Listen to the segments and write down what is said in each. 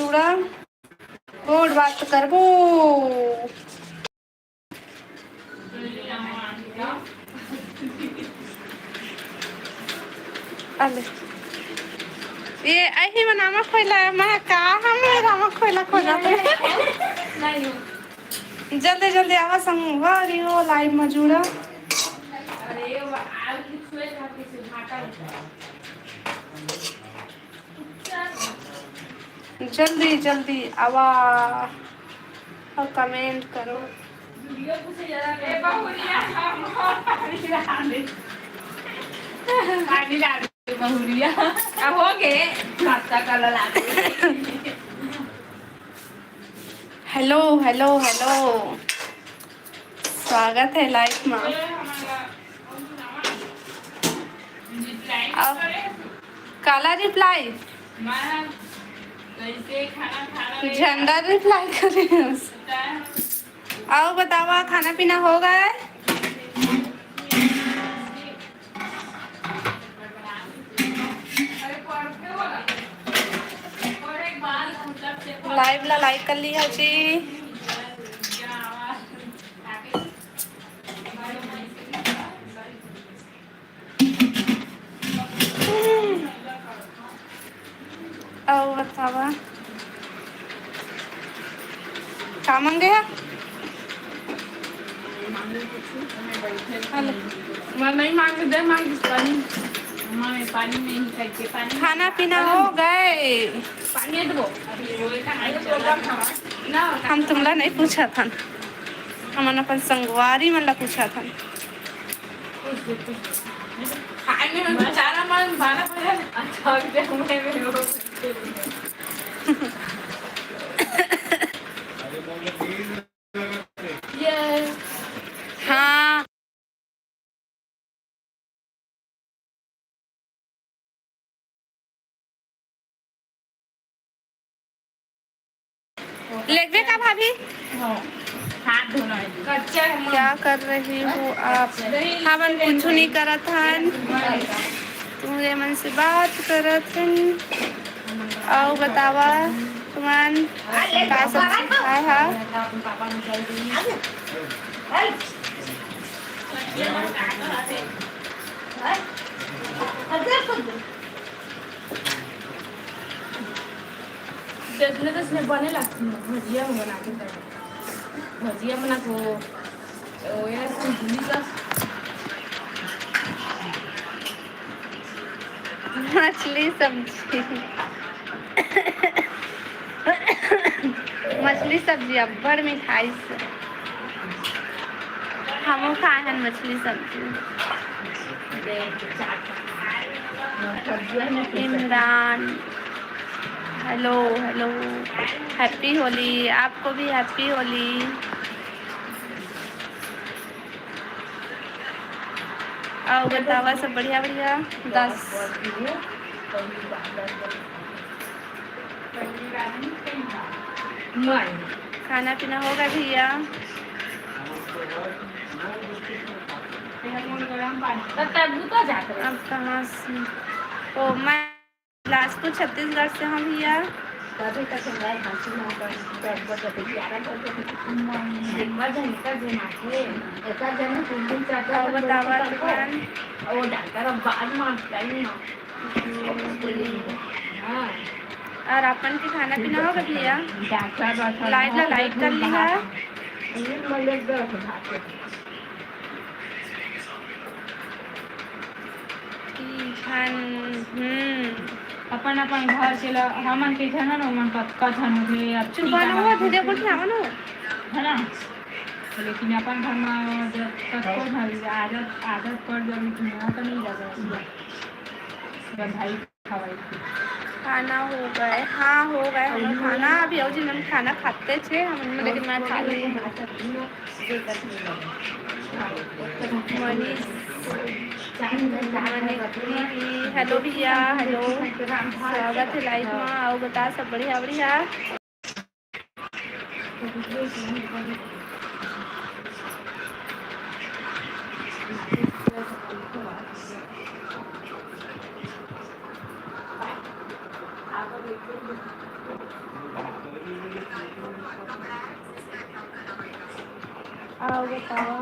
मजूरा गोड़ बात करबो। अले ये ऐही में नमक खोला मैं का हम नमक खोला खोला जल्दी जल्दी आवा संग वारी हो लाइव मजूरा। जल्दी जल्दी आवा और कमेंट करो। अब हो गए हेलो हेलो हेलो स्वागत है लाइफ में। काला रिप्लाई झंडा रिप्लाई करे। आओ बताओ खाना पीना हो गया है? लाइव ला लाइक कर लिया जी। आओ बतावा का मांगे है? मैं नहीं मांग दे मांग पानी में ही करके पानी। खाना पीना हो गए? पानी दो ना हम तुमला नहीं पूछा था, हम अपन संगवारी मन ला पूछा था। खाने में बेचारा मन 12 बजे अच्छा हाँ लेगवे का भाभी हाथ धोना है। क्या कर रही हो आप? हमन कुछ नहीं करत हन, तुम्हारे मन से बात करत हन। आओ बतावा तुमन का सब्जी खाए हा? देखने तो इसमें बने लगती है भजिया बना के भजिया बना को मछली सब्जी मछली सब्जी अब्बड़ मिठाई से हम खाए हैं मछली सब्जी। Imran hello hello happy Holi, आपको भी हैप्पी होली। आओ बतावा सब बढ़िया बढ़िया। 10 खाना पीना होगा भैया? अब कहाँ से? ओ मैं बिलासपुर छत्तीसगढ़ से हूँ भैया। और अपन के खाना पीना होगा भैया? लाइव ला लाइक कर लिया। अपन अपन घर से हमन के जन न मन कथन होगे अब चुपाना हुआ वीडियो कुछ ना ना है ना, लेकिन अपन घर में तत्को धर आदत आदत पड़ जाए कि ना तो नहीं लगा बधाई खवाई। खाना हो गए? हाँ हो गए हम खाना। अभी और जिन हम खाना खाते थे हम, लेकिन मैं खा ली। हेलो भैया हेलो स्वागत है लाइव में। आओ बता सब बढ़िया बढ़िया। आओ बताओ।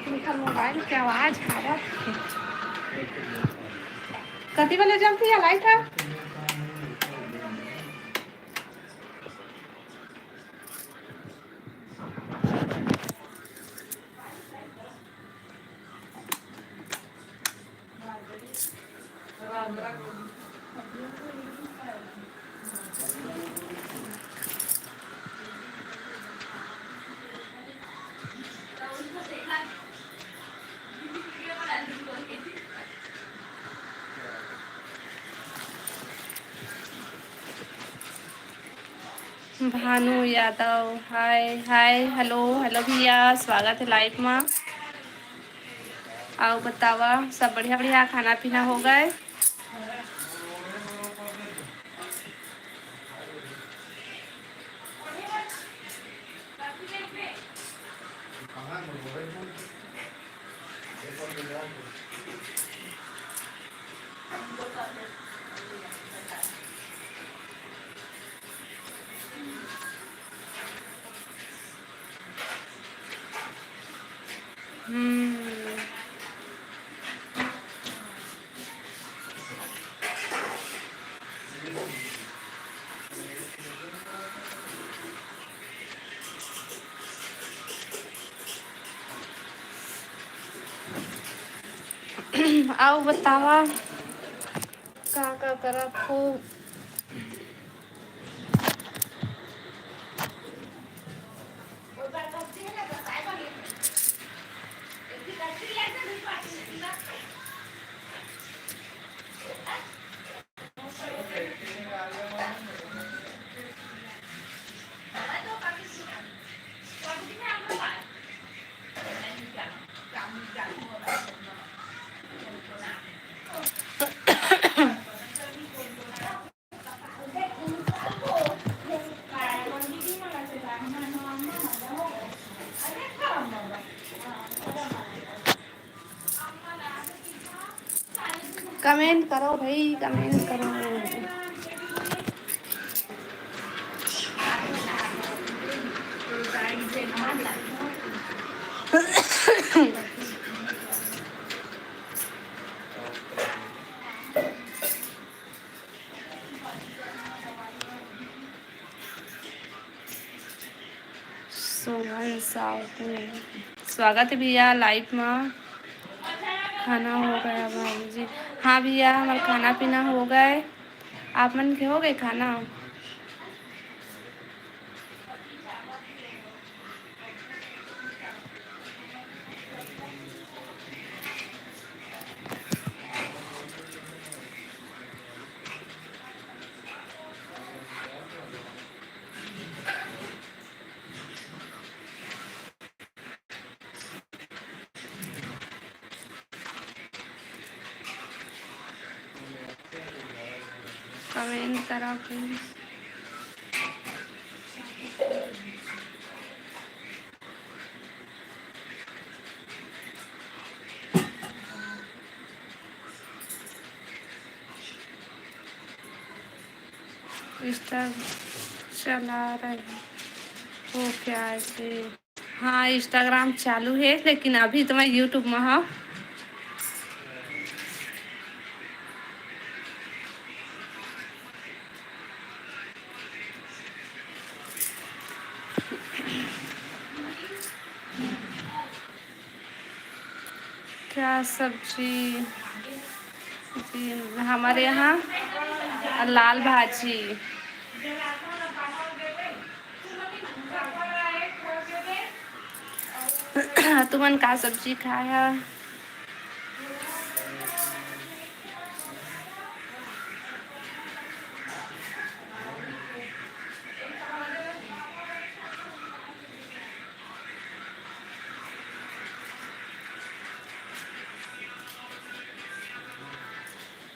तुमका मोबाइल की आवाज आ रहा है। कति वाले जल्दी है लाइट है। भानु यादव हाय हाय हेलो हेलो भैया स्वागत है लाइव में। आओ बतावा सब बढ़िया बढ़िया खाना पीना हो गए। आओ बतावा का करत हो। कमेंट करो भाई कमेंट करो। सोहन साहू स्वागत है भैया लाइव में। खाना हो गया भाभी जी। हाँ भैया हमारा खाना पीना हो गए। आप मन के हो गए खाना। कमेंट करो प्लीज। इंस्टा चला रहे हो क्या ऐसे। हाँ इंस्टाग्राम चालू है लेकिन अभी तो मैं यूट्यूब में हूँ। क्या सब्जी जी हमारे यहाँ लाल भाजी। तुमन का सब्जी खाया।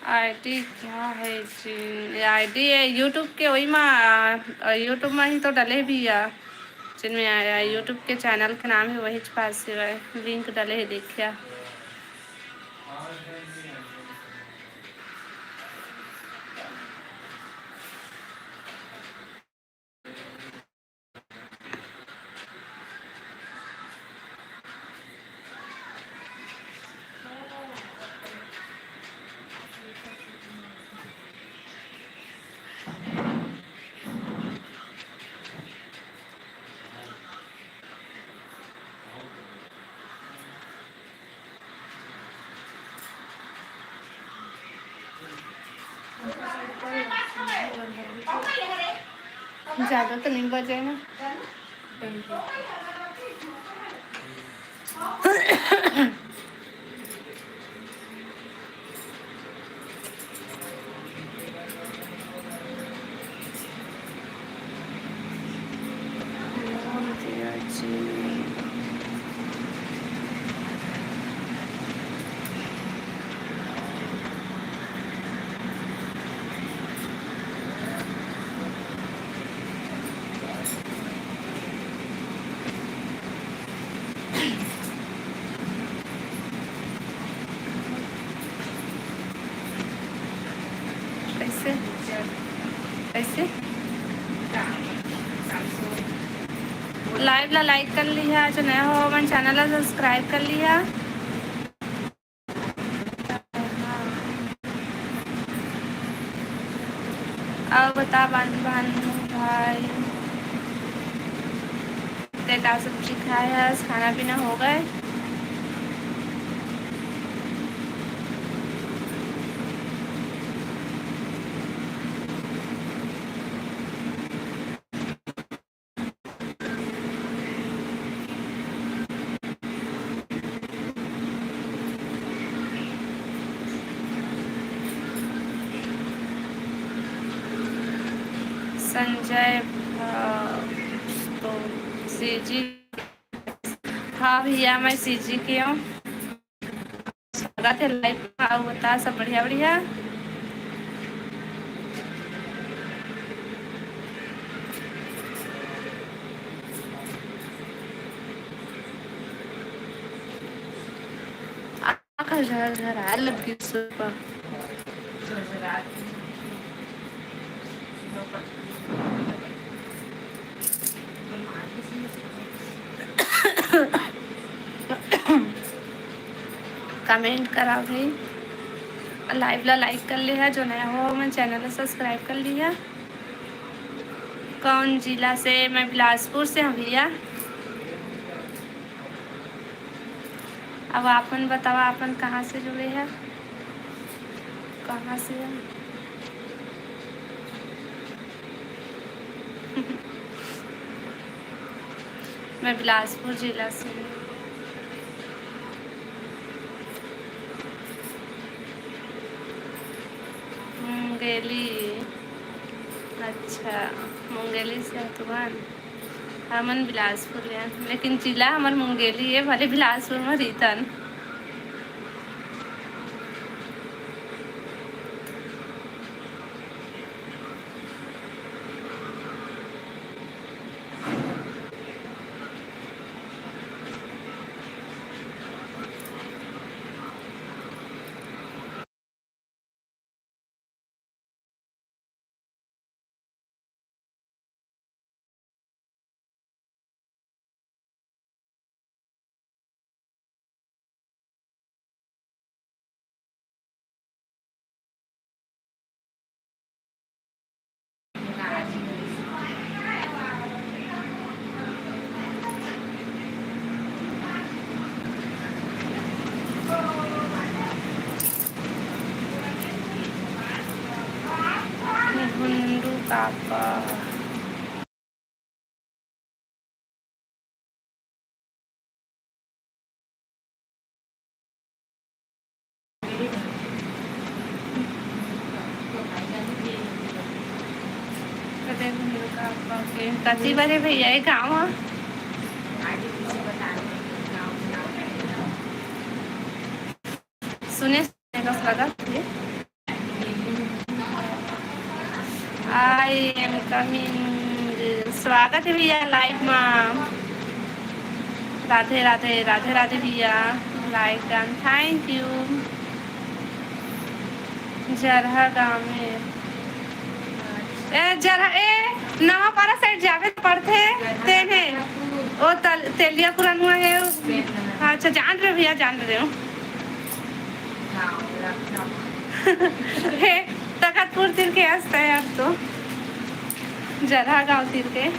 आईडी क्या है जी। आईडी है यूट्यूब के वही में यूट्यूब में ही तो डले भी है जिनमें आया यूट्यूब के चैनल का नाम है वही पास से लिंक डले है देखिए। ज़्यादा तो नहीं बजे ना। कैसे कैसे लाइव ला लाइक कर लिया, जो नया हो मन चैनल ला सब्सक्राइब कर लिया। अब बता भानु भाई क्या सब्जी खाए है, खाना पीना हो गए? संजय तो सीजी, हाँ भैया मैं सीजी की हूँ। स्वागत है लाइव में। बता सब बढ़िया बढ़िया। आखिर घर आ लगी सुबह। कमेंट करा भाई, लाइव ला लाइक कर लिया, जो नया हो मैं चैनल सब्सक्राइब कर लिया। कौन जिला से? मैं बिलासपुर से हूँ भैया। अब आपन बताओ, आपन कहाँ से जुड़े हैं, कहाँ से है? मैं बिलासपुर जिला से हूँ। मुंगेली, अच्छा मुंगेली से है तुम्हार। हमन बिलासपुर है, लेकिन जिला हमार मुंगेली है, भले बिलासपुर में रीतन। गुंडू काका कति बारे भैया ये गाँव सुने का स्वागत है। आई एम कमिंग, स्वागत है भैया लाइव में। राधे राधे राधे राधे भैया, लाइक डन, थैंक यू। जरहा गाँव में ए जरहा ए नवा पारा साइड जावे तो पड़ते तेने ओ तेलिया पुरान हुआ है अच्छा जान रहे हो भैया जान रहे हो हे तखतपुर तीर के हंसता है अब तो जरहा गाँव तीर के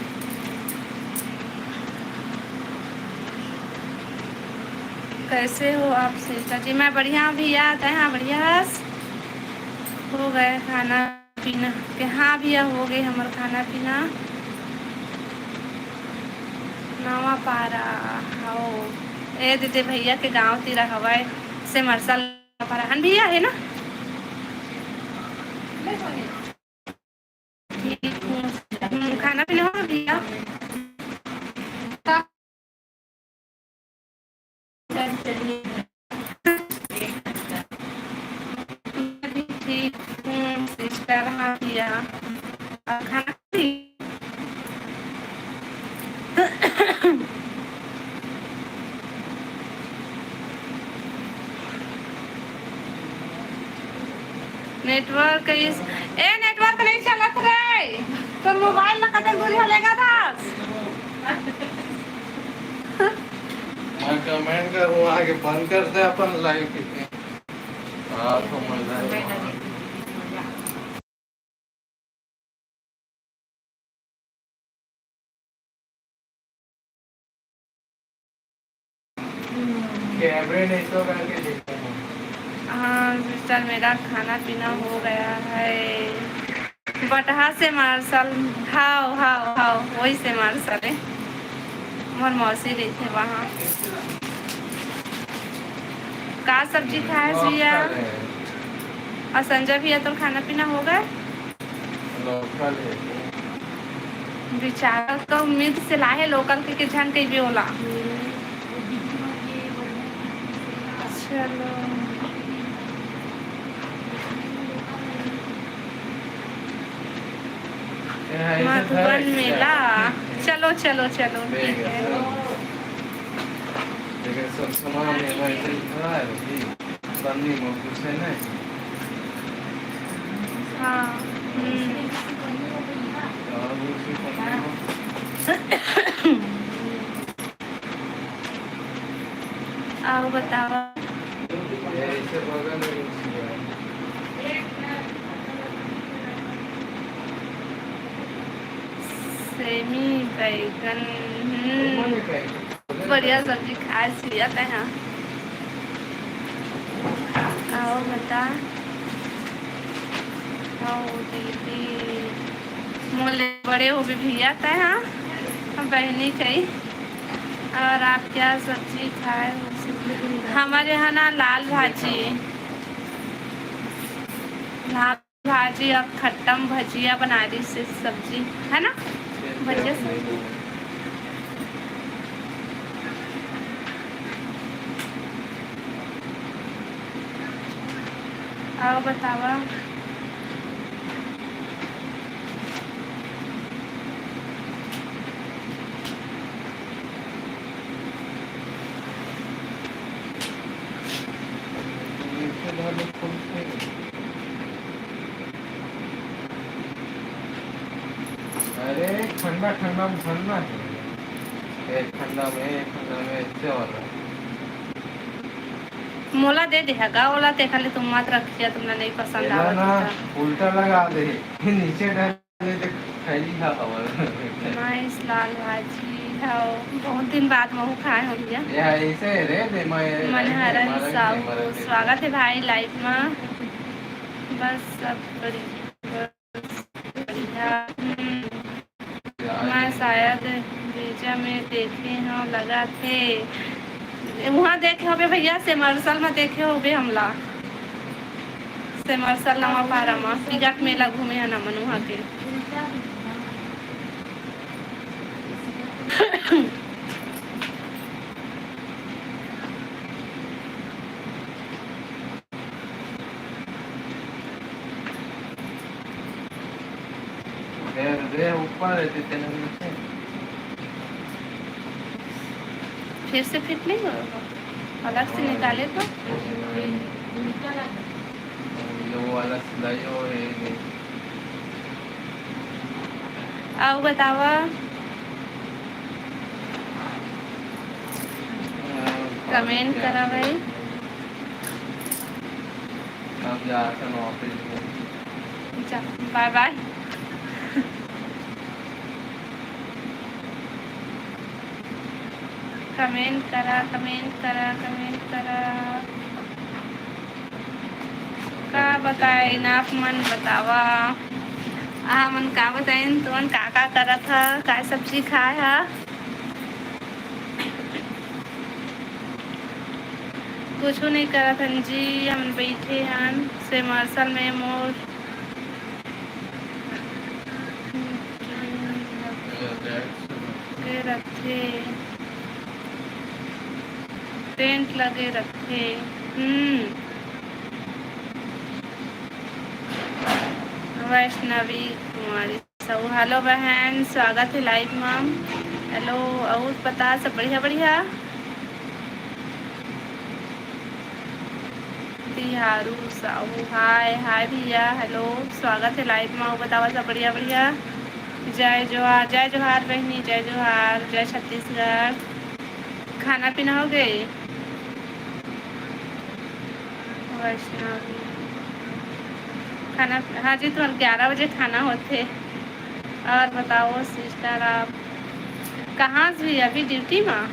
कैसे हो आप सीता जी मैं बढ़िया भैया हाँ बढ़िया हो गए खाना पीना के हाँ भैया हो गए हमारा खाना पीना नवा पारा हो ए दीदी भैया के गांव तीरा हवाए से मरसल पारा हन भैया है ना खाना पीना हो भैया ठीक सिस्टर हाँ भैया खाना नेटवर्क नेटवर्क नहीं चलत रे तो मोबाइल ना कतक दूरी हलेगा दास मैं कमेंट करूँ आगे बंद कर दे अपन लाइव कितने तो मजा है कैमरे नहीं तो करके देखते हैं हाँ सिस्टर मेरा खाना पीना हो गया है बटहा से मार्शल हाओ हाओ हाओ वही से मार्शल है हमार मौसी रही थे वहाँ का सब्जी खाए भैया और संजय भैया तो खाना पीना हो गया विचार तो उम्मीद से लाए लोकल के झन कहीं भी होला चलो मधुबन मेला चलो चलो चलो ठीक है सब सामान हाँ आओ बताओ सेमी बैगन बढ़िया सब्जी खाए लिया था यहाँ आओ बता आओ दीदी मोले बड़े हो भी भैया था यहाँ हम बहनी कही और आप क्या सब्जी खाए हमारे यहाँ ना लाल भाजी और खट्टम भजिया बना रही से सब्जी है ना भजिया सब्जी आओ बतावा अरे ठंडा ठंडा में ठंडा है ठंडा में ऐसे वाला मोला दे देगा ओला देखा ले तुम मत रखिया तुमने नहीं पसंद ना आवत उल्टा लगा दे नीचे डाल दे खाई खा नाइस लाल भाजी खाओ बहुत दिन बाद महू खाए हो भैया या ऐसे रे दे मन हरा साहू स्वागत है भाई लाइफ में बस सब बढ़िया मैं शायद भेजा में देखे हो लगा थे वहाँ देखे हो भैया सेमरसल में देखे हो हमला सेमरसल नवा पारा में टिकट मेला घूमे है ना मन वहाँ के दे ऊपर है फिर से फिट नहीं होगा अलग से निकाले तो ये वो वाला सिलाई और ये आओ बतावा कमेंट करा भाई। अब जाकर ऑफिस में बाय बाय। कमेंट करा का बताए ना मन बतावा। मन का बताइन तुमन का करत ह का सब्जी खाए हा। कुछ नहीं करत हन जी, हम बैठे हन से मरसल में मोर के रखे टेंट लगे रखे। वैष्णवी कुमारी सब हेलो बहन, स्वागत है लाइव मैम। हेलो और पता सब बढ़िया बढ़िया। तिहारू साहू हाय हाय भैया हेलो स्वागत है लाइव में। बतावा सब बढ़िया बढ़िया। जय जोहार बहनी, जय जोहार, जय छत्तीसगढ़। खाना पीना हो गई? वैष्णवी खाना हाँ जी, तो 11 बजे खाना होते। और बताओ सिस्टर आप कहाँ से? अभी ड्यूटी में?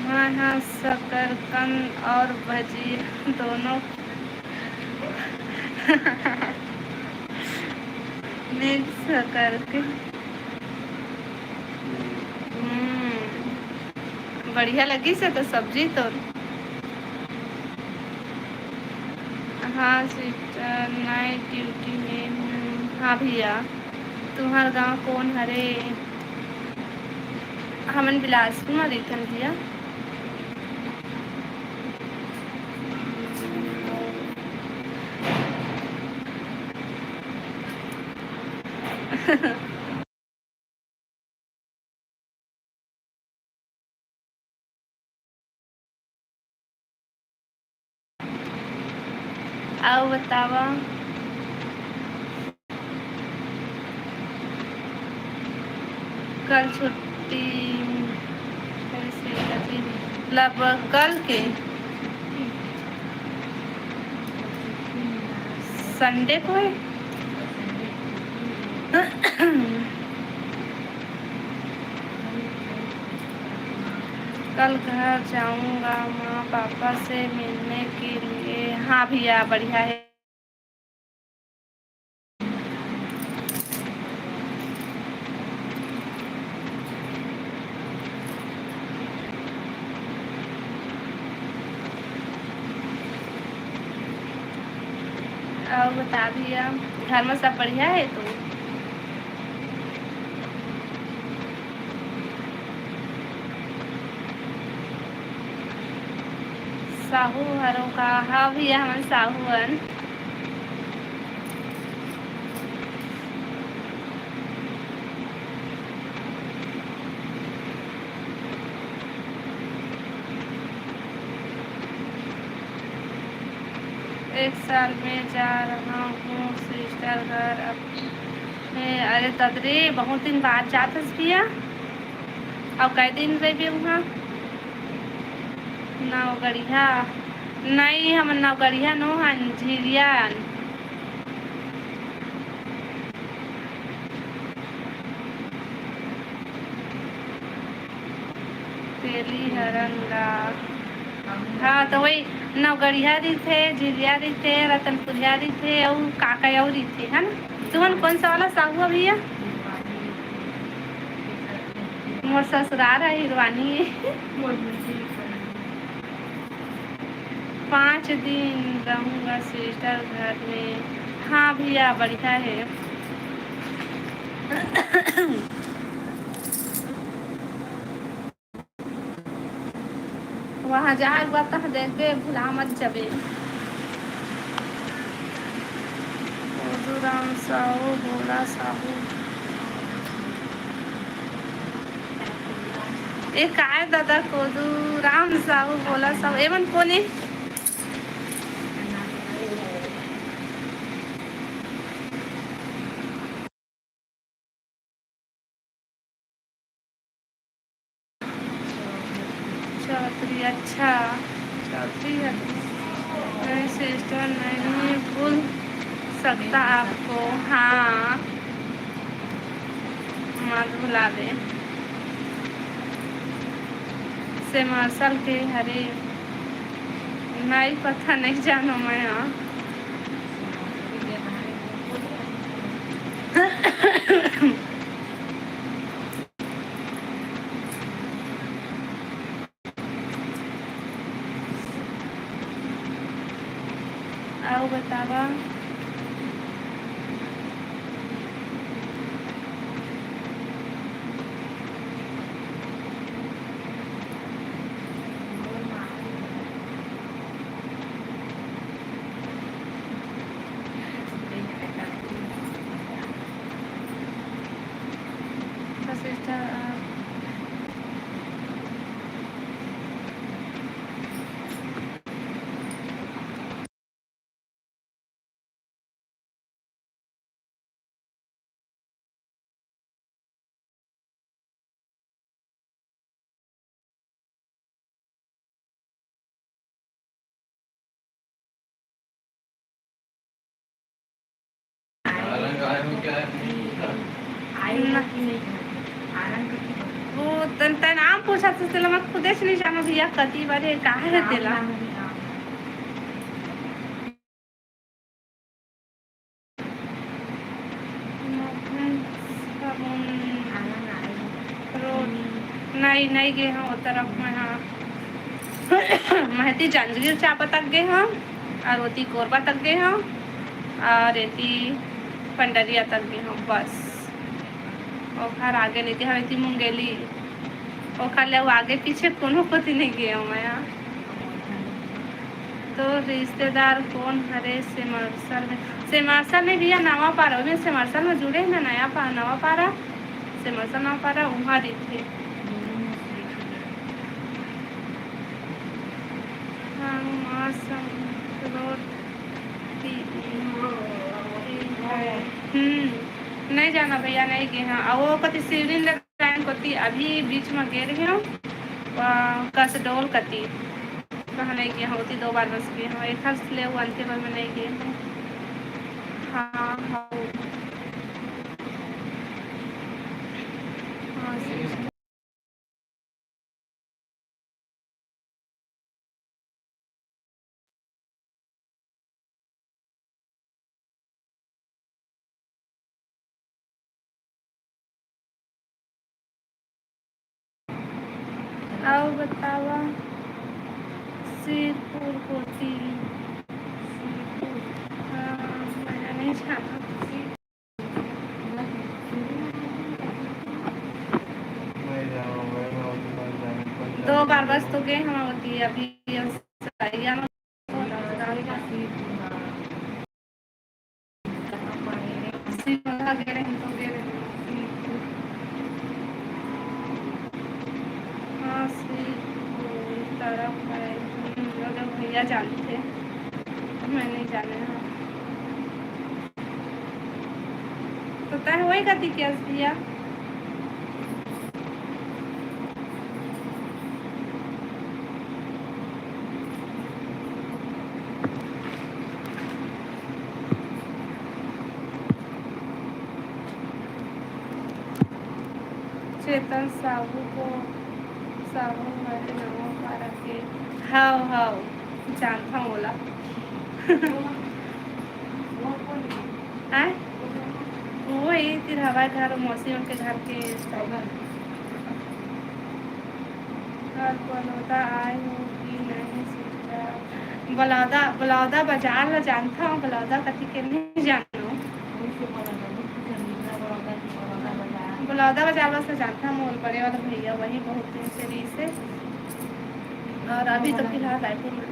हाँ शकरकंद और भजिया दोनों मिक्स करके बढ़िया लगी से तो सब्जी तो। हाँ सिस्टर नाइट ड्यूटी में हूँ। हाँ भैया तुम्हारा गांव कौन हरे? हमन बिलासपुर में देखन भैया। आओ बतावा कल छुट्टी मतलब कल के संडे को है। कल घर जाऊंगा माँ पापा से मिलने के लिए। हाँ भैया बढ़िया है। और बता भैया घर में सब बढ़िया है? तो साहू हरों का हाँ भैया हम साहूअन। एक साल में जा रहा हूँ सिस्टर घर अरे तदरे बहुत दिन बाद जातस भैया। और कई दिन रह भी वहाँ नवगढ़िया? नहीं हम नवगढ़िया नो हन झिरियान। तेली हरंगा हाँ तो वही नवगढ़िया री थे, झिरिया री थे, रतनपुरिया री थे और काका और थे है ना। तुमन कौन सा वाला साहुआ भैया? मोर ससुराल है हिरवानी। 5 दिन रहूँगा सिस्टर घर में। हाँ भैया बढ़िया है। वहाँ जाए बता देख के भुला मत जबे। राम साहू भोला साहू ए काय दादा कोदू राम साहू भोला साहू एवं कोने चौधरी, अच्छा चौधरी है। मेरी सिस्टर नहीं भूल सकता आपको, हाँ मत भुला दे। से मार्शल के हरे नहीं पता, नहीं जानो मैं। हाँ आओ बतावा। सिस्टर क्या वो तन नाम पूछा तो तेला मैं खुदे से नहीं जानो भैया कति बारे काहे है तेला। नहीं नहीं गए हैं वो तरफ में। हाँ महती जंजगीर चापा तक गए हैं और होती कोरबा तक गए हैं और रेती पंडरिया तक गए हैं बस। और खर आगे नहीं गए हैं, मुंगेली और खर ले आगे पीछे कोनो कति नहीं गए हूँ मैं। यहाँ तो रिश्तेदार कौन हरे सेमरसल में भैया नवा पारा में सेमरसल में जुड़े हैं ना, नवा पारा सेमरसल नवा पारा वहाँ रहते। नहीं जाना भैया, नहीं गए हैं। और वो कति शिवलिंग लगाए कति अभी बीच में गिर गए हूँ कसडोल कति कहाँ नहीं गए होती 2 बार बस गए हैं। एक हंस ले वो अंतिम में नहीं गए हैं। हाँ हाँ हाँ आओ बतावा। सिरपुर कोटी, हाँ मैंने नहीं जाना। 2 बार बस तो गए हम होती अभी भैया जानते थे, मैं नहीं जाने। तो तय वही करती क्या भैया। चेतन साहू को साहू मेरे नाम पारा के हाँ हाँ जानता हूँ बोला। वो ये फिर हवा घर मौसी उनके घर के घर बलौदा आए हो कि नहीं। बलौदा बाजार ला जानता हूँ, बलौदा कति के नहीं जानता हूँ। बलौदा बाजार से जानता हूँ, मोल बड़े वाला भैया वही बहुत दिन से रही से। और अभी तो फिलहाल रायपुर में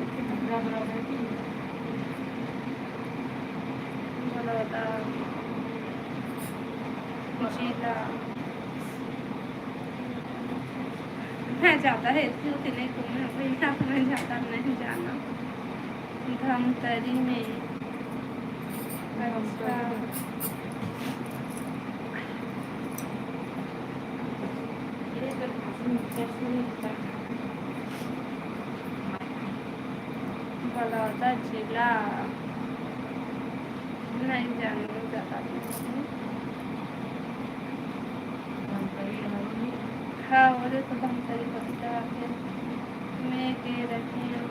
बलौदा जिला मैं जाता है इतनी नहीं घूमने भैया, मैं जाता नहीं जाना। धमतरी में अच्छा बलौदा जिला नहीं जानने ज़्यादा। हाँ बोले तो धमतरी पता है मैं गे रही हूँ।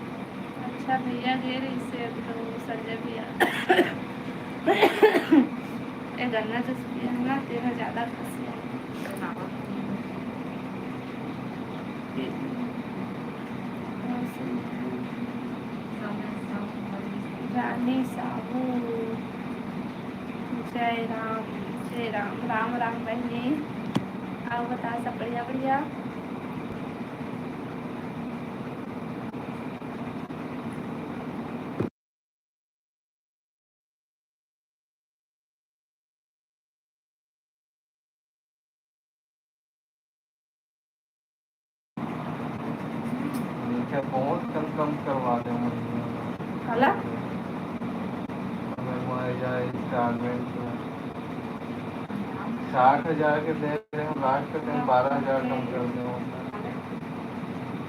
अच्छा भैया गे रही से तो संजय भैया ये गन्ना जो पिया है ना तेरा ज़्यादा खसी है। रानी साहू जय राम राम राम बहनी। आओ बता सब बढ़िया बढ़िया। नीचे बहुत कम करवा दे कला हमें मार जाए इंस्टॉलमेंट 60,000 के दे रहे हैं लास्ट के 12,000 कम कर दे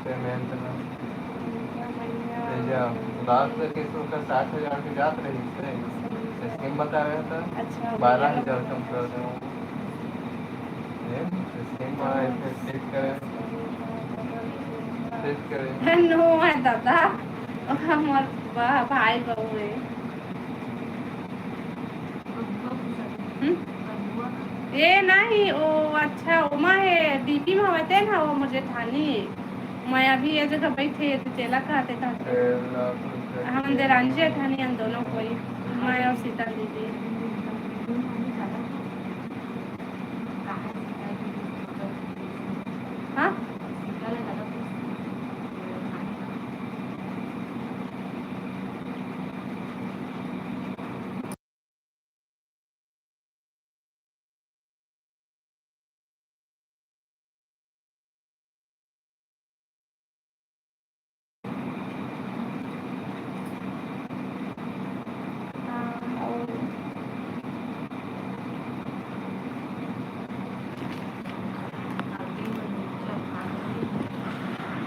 पेमेंट में लास्ट किस्त का 60,000 की जात रही से स्कीम बता रहा था। अच्छा 12,000 कम कर दे स्कीम फिक्स करें नो है दादा हमार भाई बहू है। ये नहीं वो अच्छा उमा है डीपी में होते ना वो मुझे थानी मैं अभी ये जगह बैठे तो चेला खाते हम देरांजी थानी हम दोनों कोई मैं और सीता दीदी। हाँ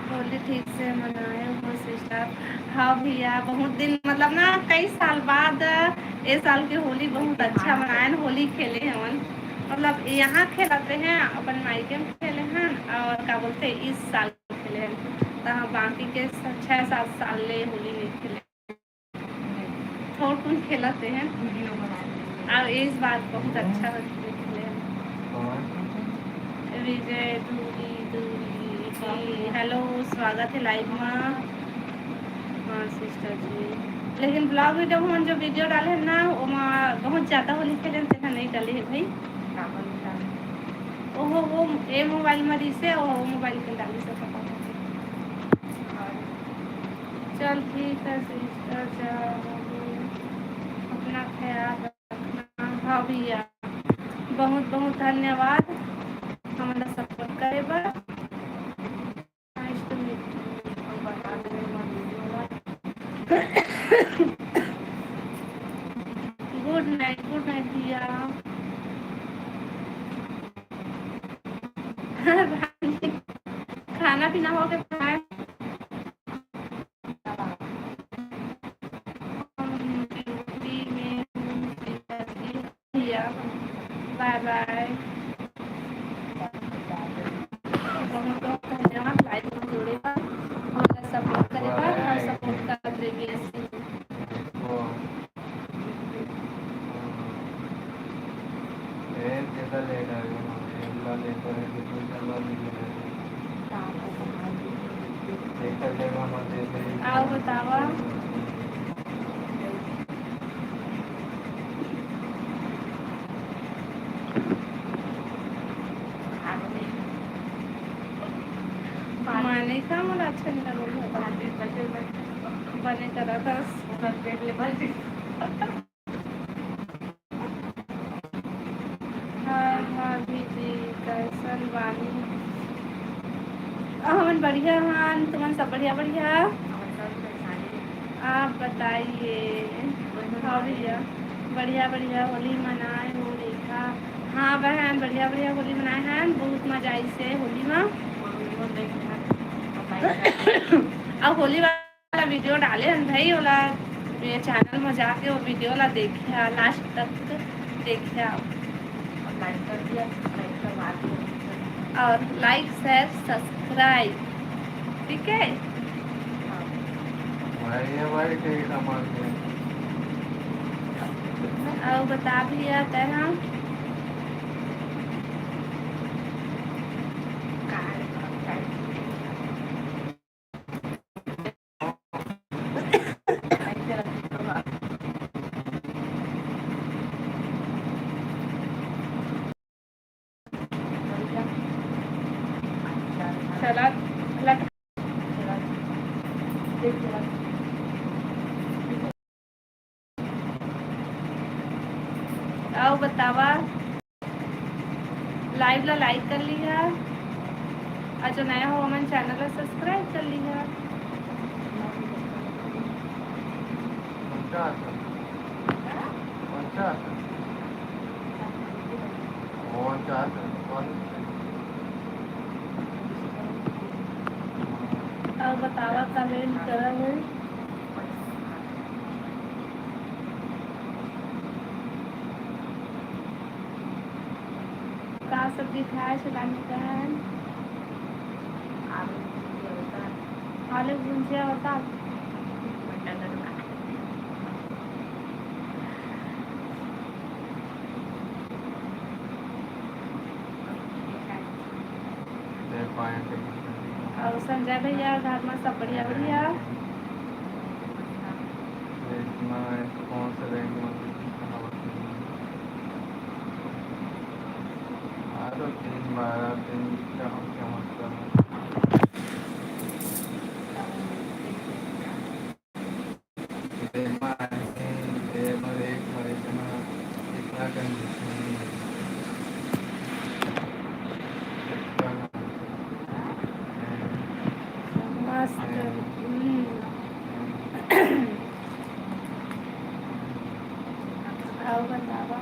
होली ठीक से मनाए हो सिस्टर। हाँ भैया बहुत दिन मतलब ना कई साल बाद इस साल की होली बहुत अच्छा मनाए होली खेले हैं हम मतलब यहाँ खेलते हैं अपन मायके में खेले हैं और क्या बोलते हैं इस साल खेले हैं तो हाँ बाकी के 6-7 साल ले होली नहीं खेले थोड़ा खेलते हैं और इस बार बहुत अच्छा खेले हैं। विजय दूरी दूरी हेलो स्वागत है लाइव में। हाँ सिस्टर जी लेकिन ब्लॉग वीडियो में जो वीडियो डाले हैं ना वो बहुत ज़्यादा होली खेले देखा नहीं डाले है भाई वो ए मोबाइल में रिसे वो मोबाइल के डाले से पता चल ठीक है सिस्टर अपना ख्याल रखना। हाँ भैया बहुत बहुत धन्यवाद हमारा सपोर्ट करे बा। गुड नाइट भैया। खाना पीना हो गया बाय बाय बहुत धन्यवाद लाइव में जुड़ेगा हमारा सपोर्ट करेगा और सपोर्ट कर देगी ऐसे आओ बतावा माने का मला अच्छा नहीं लगा बने करा था हाँ भाभी जी कैसन बानी हमन बढ़िया हाँ तुमन सब बढ़िया बढ़िया आप बताइए। हाँ भैया बढ़िया बढ़िया होली मनाए होली का। हाँ बहन बढ़िया बढ़िया होली मनाए हैं बहुत मजा आई से होली में। अब होली वाला वीडियो डाले हैं भाई वाला ये चैनल में जाके वो वीडियो वाला देखिए लास्ट तक देखिए आप और लाइक शेयर सब्सक्राइब ठीक है और बता भी आता है हम चला आओ बतावा लाइव ला लाइक कर लिया और जो नया हो हमारे चैनल ला सब्सक्राइब कर लिया और बतावा कमेंट करा है का सब्जी खाए चलाने का है आलू भुजिया होता और संजय भैया घर में सब बढ़िया बढ़िया मस्त और बतावा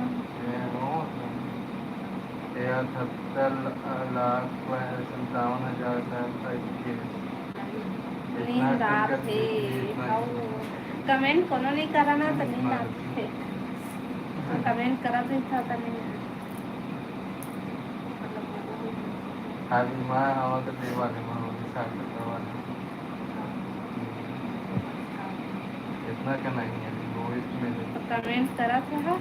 73,57,721 नींद आते कमेंट कोनो नहीं करा ना तो नींद आते कमेंट करा तो था तो नहीं खाली माँ हवा तो देवाले माँ साथ करवाने इतना क्या नहीं है वो इसमें कमेंट करा था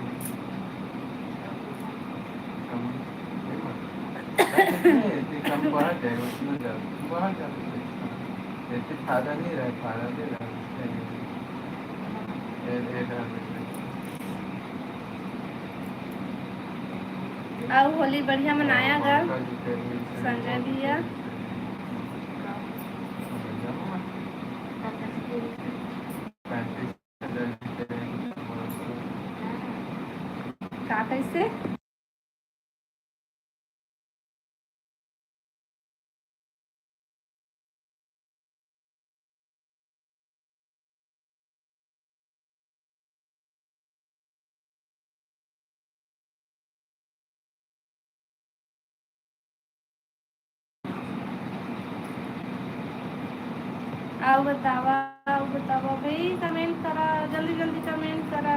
कम बाहर जाए उसमें जा बाहर जा ऐसे फायदा नहीं रहा फायदा दे रहा और होली बढ़िया मनाया गया संजय भैया का कैसे आओ बतावा भाई कमेंट करा जल्दी जल्दी कमेंट करा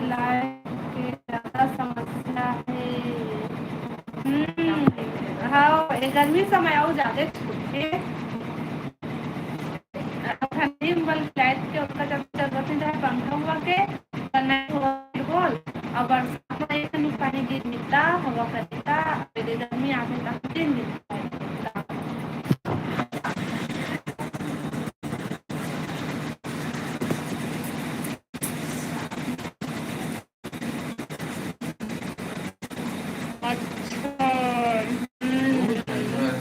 लाइफ की ज्यादा समस्या है हाँ गर्मी समय आओ ज्यादा छूटे ठंडी में लाइट के उसका जब जरूरत नहीं है पंखा हुआ के बोल और बरसात में पानी गिर मिलता हवा करता गर्मी आने तक दिन मिलता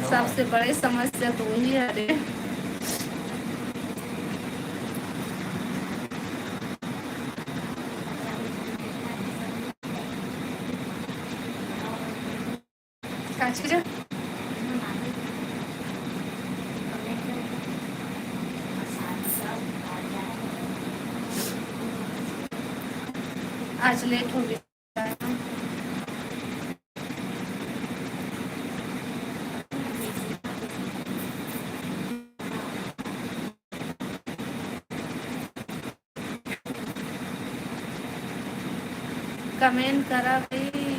सबसे बड़ी समस्या तो वही है रे आज लेट हो गया। कमेंट करा भाई।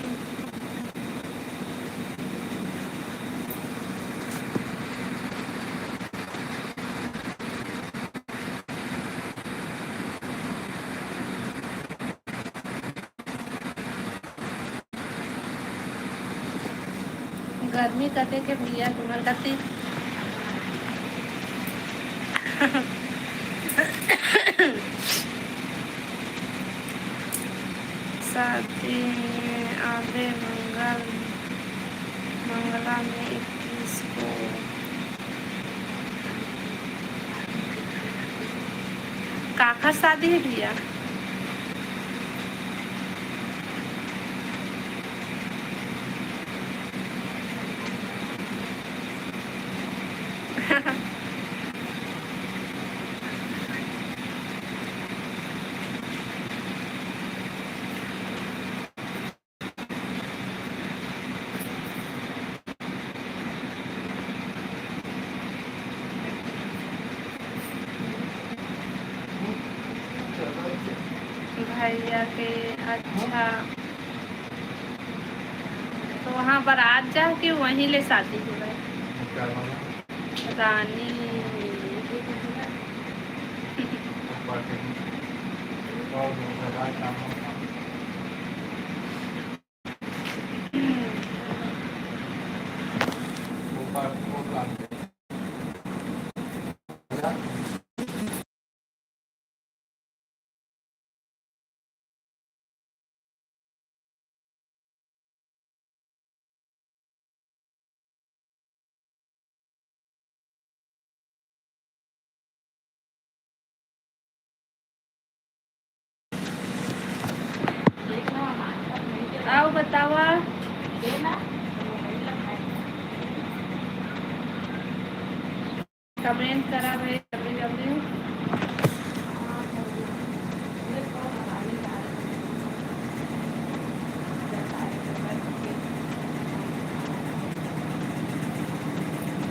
गर्मी कटे के भैया तुम्हारे कती शादी में आबे मंगला में 21 को। काका शादी है भैया? भैया के अच्छा, तो वहाँ पर आज जा के वहीं ले शादी हो गए। रानी आओ बतावा। कमेंट करा भाई जल्दी जल्दी।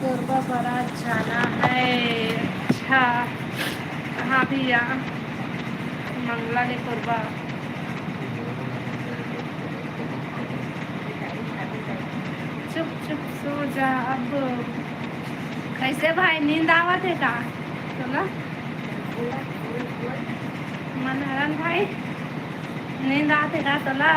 कोरबा बारात जाना है। अच्छा कहाँ भैया? मंगला ने कोरबा। चुप चुप सो जा अब। कैसे भाई नींद आवत है का? चलो मनहरन भाई नींद आते का? चला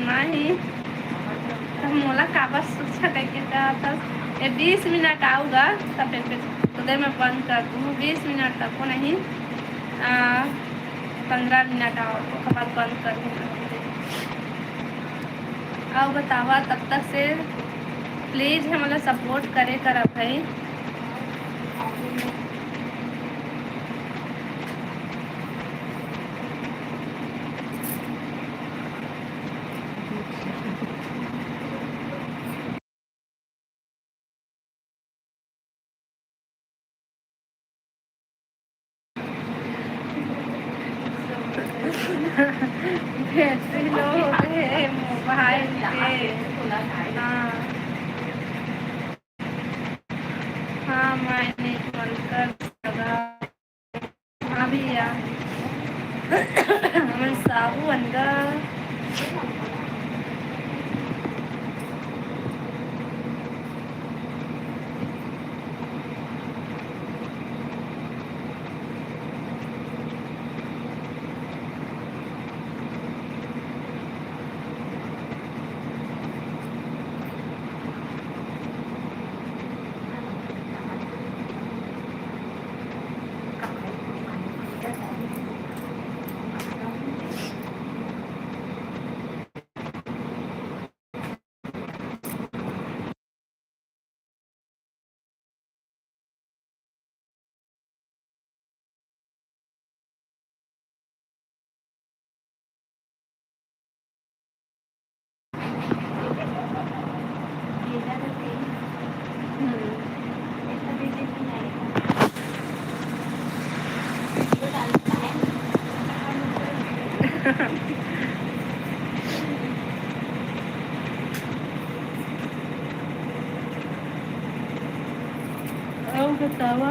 नहीं तो मोला काबा सोचा करके था। ये 20 मिनट आऊँगा तब उधर मैं बंद कर दूँ। 20 मिनट तक को नहीं 15 मिनट आओ तो बाद बंद कर दूँगा। आओ बतावा तब तक से प्लीज़ हमारा सपोर्ट करे कर भाई। बैटरी लो हो गए मोबाइल के। हाँ हाँ मैंने बंद कर लगा। हाँ भैया मैं साबु अंदर और बतावा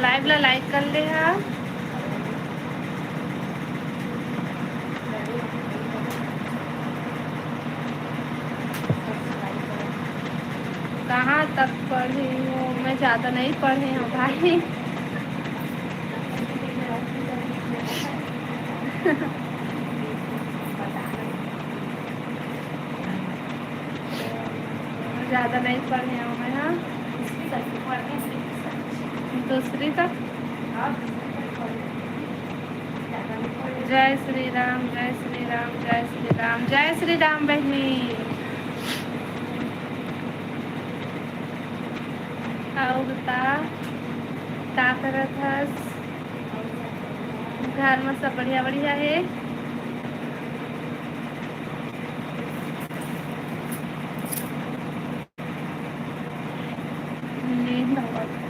लाइव ला लाइक कर ले हा। कहाँ तक पढ़ी हूँ मैं, ज़्यादा नहीं पढ़ी हूँ भाई। ज़्यादा नहीं पढ़ी हूँ मैं। हाँ दूसरी तक। जय श्री राम जय श्री राम जय श्री राम जय श्री राम बहनी। आओ बता क्या करत हस? घर में सब बढ़िया बढ़िया है। नींद आवत है।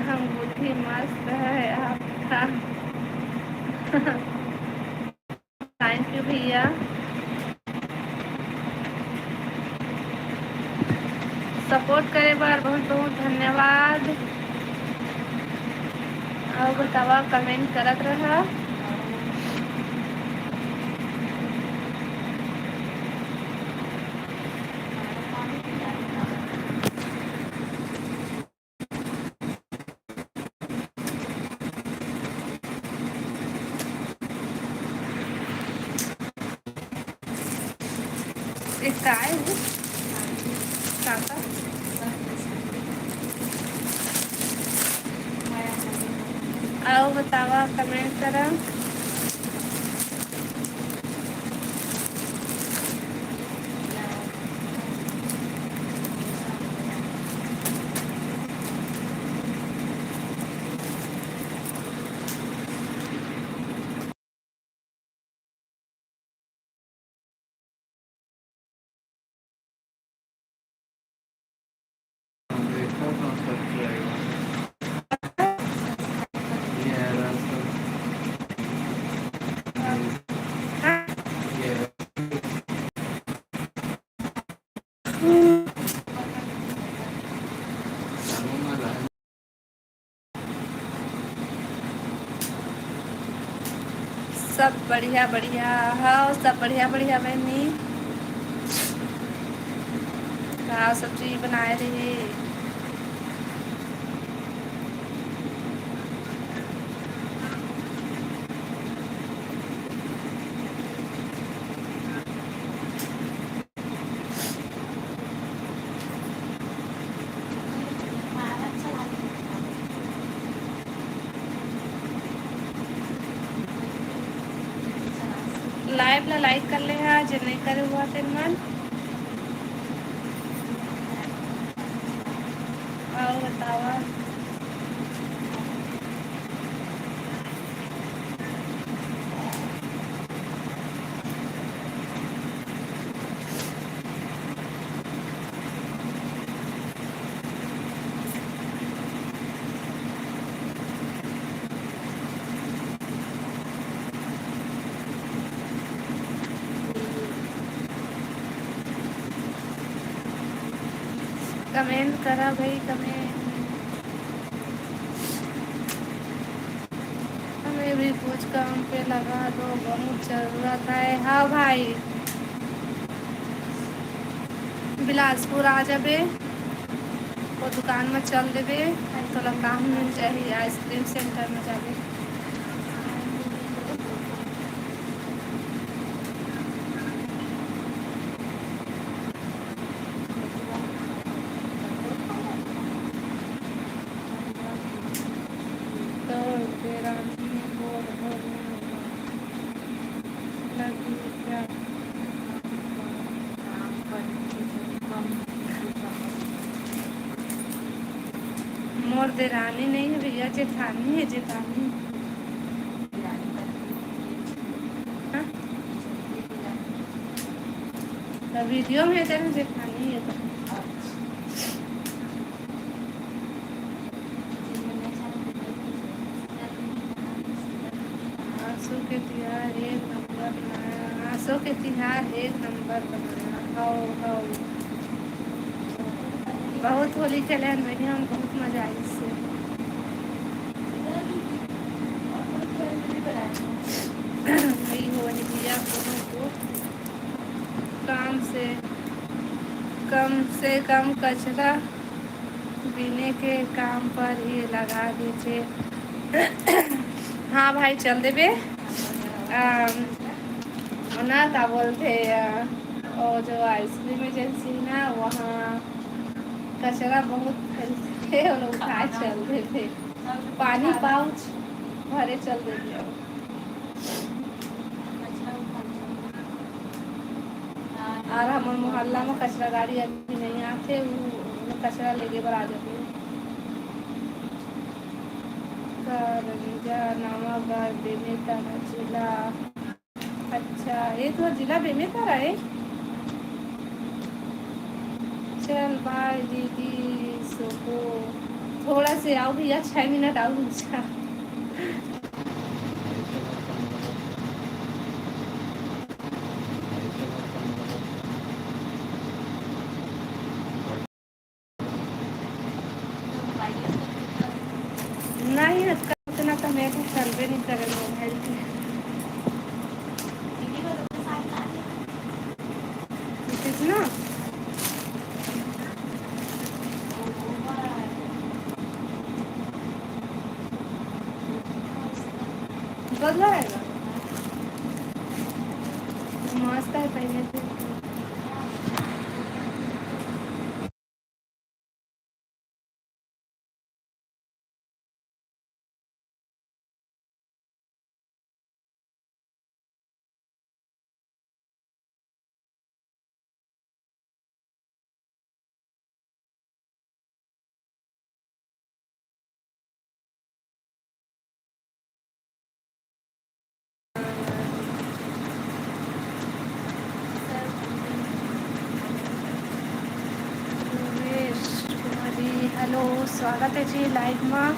हम बुद्धि मस्त है आपका। थैंक यू भैया। सपोर्ट करे बार बहुत बहुत धन्यवाद। और बतावा कमेंट करत रहा। एक काय है काका। आओ बतावा कमेंट करा। देखा तो सच जाएगा। ये है रास्ता। ये है। जानूंगा लाइन। सब बढ़िया बढ़िया। हाँ सब बढ़िया बढ़िया बहनी। क्या सब्जी बनाए रही? लाइव ला लाइक कर ले हा जो नहीं करे हुआ तेन मन। और बतावा कमेंट करा भाई कमेंट। हमें भी कुछ काम पे लगा दो बहुत जरूरत है। हाँ भाई बिलासपुर आ जाबे वो दुकान में चल देबे थोड़ा काम मिल जाए आइसक्रीम सेंटर में जाबे। देरानी नहीं है भैया, जेठानी है, जेठानी। हाँ? तो वीडियो में तेरे जेठानी है तो। आंसू के तिहार एक नंबर बनाया, आंसू के तिहार एक नंबर बनाया। हो बहुत होली खेले हैं भैया हम, बहुत मजा आई इससे। वही होली भैया को कम से कम कचरा बीने के काम पर ही लगा दीजिए। हाँ भाई चल देबे। ना क्या बोलते और जो आइसक्रीम एजेंसी ना वहाँ कचरा बहुत फैलते और उठाए चल देते, पानी पाउच भरे चल देते। और हमारे मोहल्ला में कचरा गाड़ी अभी नहीं आते, वो कचरा लेके बर आ जाते। नवागढ़ बेमेतरा जिला। अच्छा ये तो जिला बेमेतरा है। चल बाय दीदी सोको, थोड़ा से आओ भैया, 6 मिनट आओ अच्छा। नहीं आजकल उतना तो मेरे को चलबे नहीं करे मोबाइल पे। ना बदला है मस्त है पहले से। हेलो स्वागत है जी लाइव में।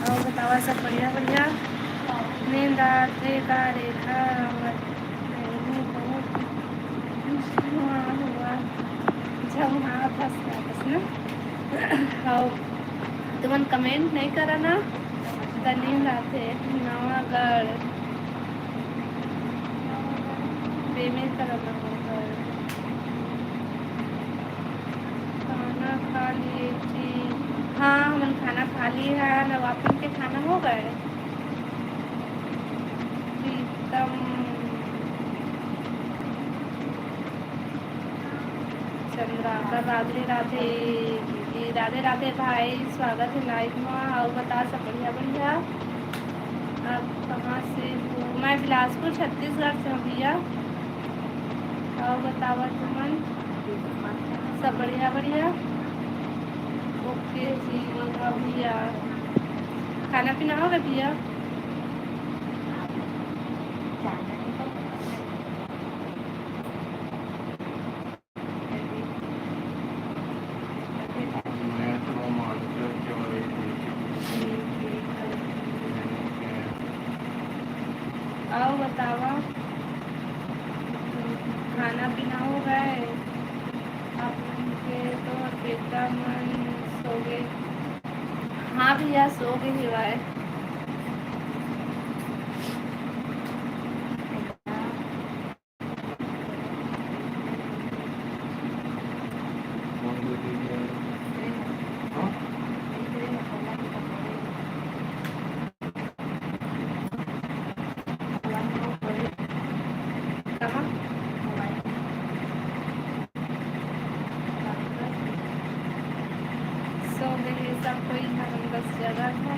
और बतावा सब बढ़िया बढ़िया। नींद आते का रेखा हुआ जब हाँ फंस ना। और तुमन कमेंट नहीं करा ना तो नींद आते। नवागढ़ बेमेतरा नवागढ़। खाना खा लिए थी। हाँ हमन खाना खा लिए है। नवापिन के खाना हो गए। प्रीतम चंद्राकर राधे राधे दीदी, राधे राधे भाई, स्वागत है लाइव में। और बता सब बढ़िया बढ़िया। आप कहाँ से हो? मैं बिलासपुर छत्तीसगढ़ से हूँ भैया। और बतावा तुमन सब बढ़िया बढ़िया। ओके जी हाँ भैया। खाना पीना होगा भैया? आओ बतावा खाना पीना हो गए आपके? तो बेटा मन सो गए? हाँ भैया सो गए हिवाए। सब कोई बस जगह था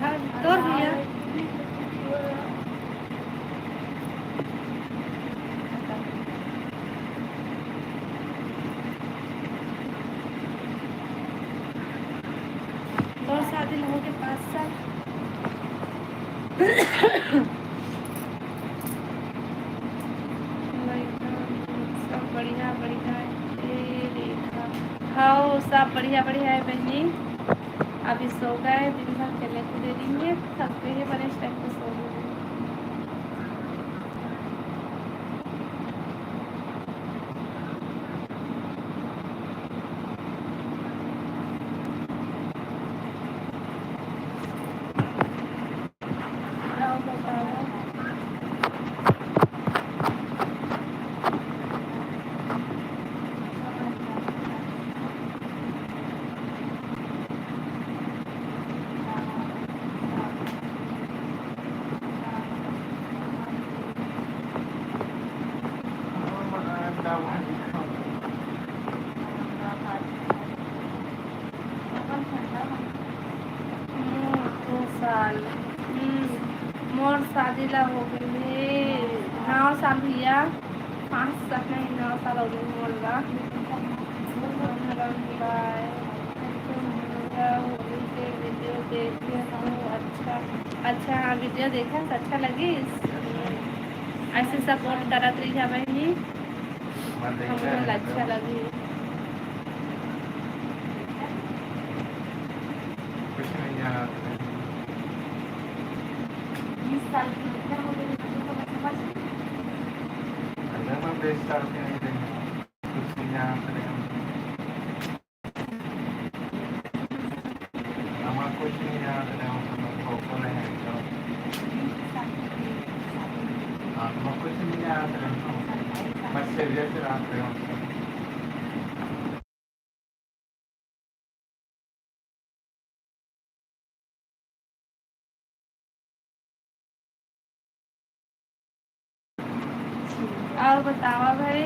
हाँ तोड़ दिया। और शादी हो के 5 साल। सब बढ़िया बढ़िया है। रेखा हाँ सब बढ़िया बढ़िया है बहनी। अभी सो गए, दिन भर खेलने को दे देंगे, थकते हैं बड़े इस टाइम पे सो गए। और बताओ। दो साल मोर शादी ला हो गए 9 साल भैया। 5 साल नहीं 9 साल हो गए मोर ला। बाय। होली के वीडियो देखे हूँ। अच्छा अच्छा हाँ वीडियो देखा तो अच्छा लगी। ऐसे सपोर्ट करत रही है बहनी, हमको अच्छा लगी। और बताओ भाई।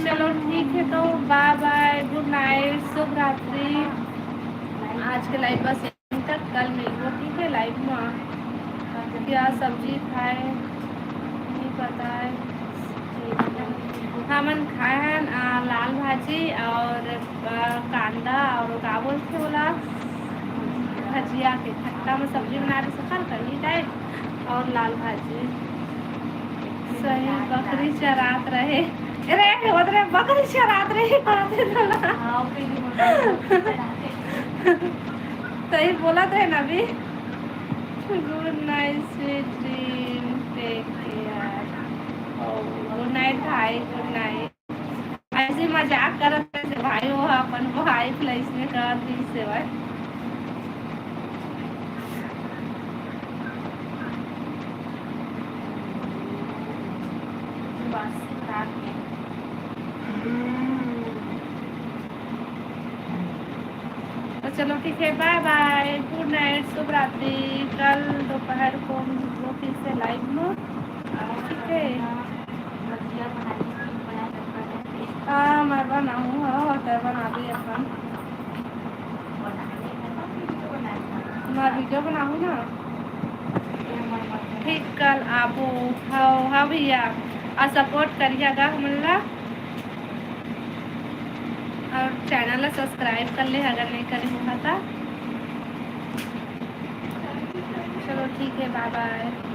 चलो ठीक है तो बाय बाय, गुड नाइट, शुभ रात्रि। आज के लाइव बस यहीं तक, कल मिलेंगे ठीक है लाइव में। क्या सब्जी खाए नहीं पता है। हमन खाए हैं लाल भाजी और कांदा और का बोलते बोला भजिया के खट्टा में सब्जी बना रही सकल कढ़ी टाइप और लाल भाजी। सही बकरी चरात रहे। अरे उधर बकरी चरात रही सही बोला थे ना अभी। Good night sweet dream, take care. Good night भाई, गुड नाइट। ऐसे मजाक करत थे भाई, वो अपन भाई प्लेस में कर दी से भाई। तो चलो ठीक है बाय बाय, गुड नाइट, शुभ रात्रि। कल दोपहर को वो फिर से लाइव में ठीक है। हाँ मैं बनाऊँ होटल बना दी अपन। मैं वीडियो बनाऊँ ना ठीक कल आबो। हाँ भैया और सपोर्ट करिएगा हमला और चैनल सब्सक्राइब कर ले अगर नहीं करे हुआ था। चलो ठीक है बाय बाय।